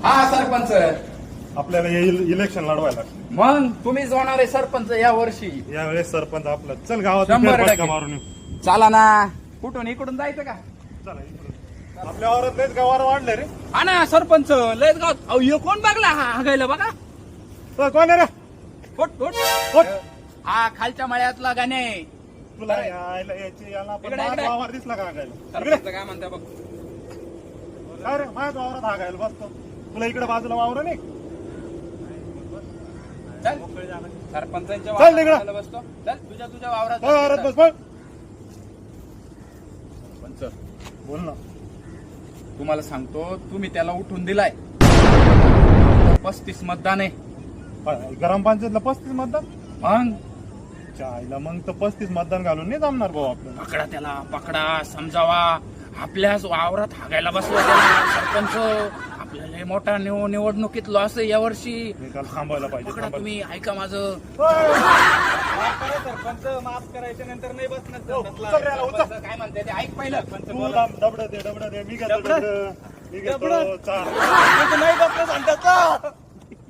हा सरपंच. आपल्याला हे इलेक्शन लढवायला लागतं. मग तुम्हीच होणार आहे सरपंच या वर्षी. यावेळेस सरपंच आपला. चल गावात 100% फेरफटका मारून येऊ. चला ना. कुठून इकडून जायचं का? चला इकडून. आपल्या वावरात लयच गावावर वाढले रे. हा ना सरपंच लयच गाव. अहो ह्यो कोण बघला हागायला बघा. तो कोण आहे रे? Foot foot. फुट. हा खालच्या मळ्यातला गाणे. तुला याला पण इकडे, माझा इकडे. वावर दिसला का हागायला? इकडे. सरपंच काय म्हणता बघ. काय रे माझ्या वावरात हागायला बसतो. तुला इकडे बाजूला वावर नाही? चल सरपंचांच्या चल इकडं. वावरात बसतो. चल तुझ्या वावरात वावरात बस बघ. सरपंच बोल ना. तुम्हाला सांगतो तुम्ही त्याला उठून दिलाय. 35 मतदान आहे. ग्रामपंचायतला 35 मतदान. मग आईला मग तर 35 मतदान घालून नाही जमणार भाऊ आपल्याला. पकडा त्याला पकडा समजावा. आपल्याच वावरात हागायला बसला त्याला सरपंच. आपल्याला लय मोठा निवडणुकीत लॉस आहे यावर्षी. निकाल थांबायला पाहिजे. पकडा तुम्ही. ऐका माझं. सरपंच माफ करायच्या नंतर नाही बसणार. काय म्हणते ते ऐक पहिलं. तू डबड दे मी घेतो डबड. मी घेतो चार. नाही बसलं सांगतात.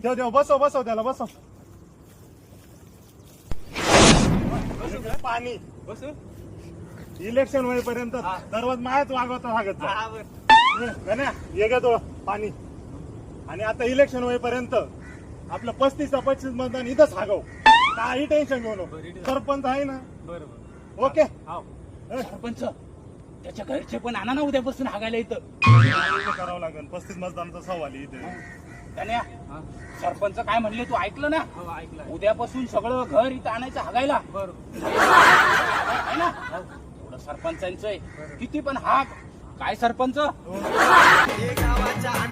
देव बसव त्याला बसव. पाणी बस. इलेक्शन होईपर्यंत दररोज मायाच वागवता सांगत जा. हे घेतो पाणी. आणि आता इलेक्शन होईपर्यंत आपलं 35 मतदान इथंच हागव. काही टेन्शन घेऊ नको. सरपंच आहे ना. बरोबर ओके. सरपंच त्याच्या घरचे पण आणा ना उद्यापासून हागायला इथं. करावं लागेल. 35 मतदानचा सवाल आहे इथे. त्याने सरपंच काय म्हणले तू ऐकलं ना? ऐकलं. उद्यापासून सगळं घर इथं आणायचं हागायला. बरोबर आहे ना? थोडं सरपंचांचं आहे. किती पण हाक. काय सरपंच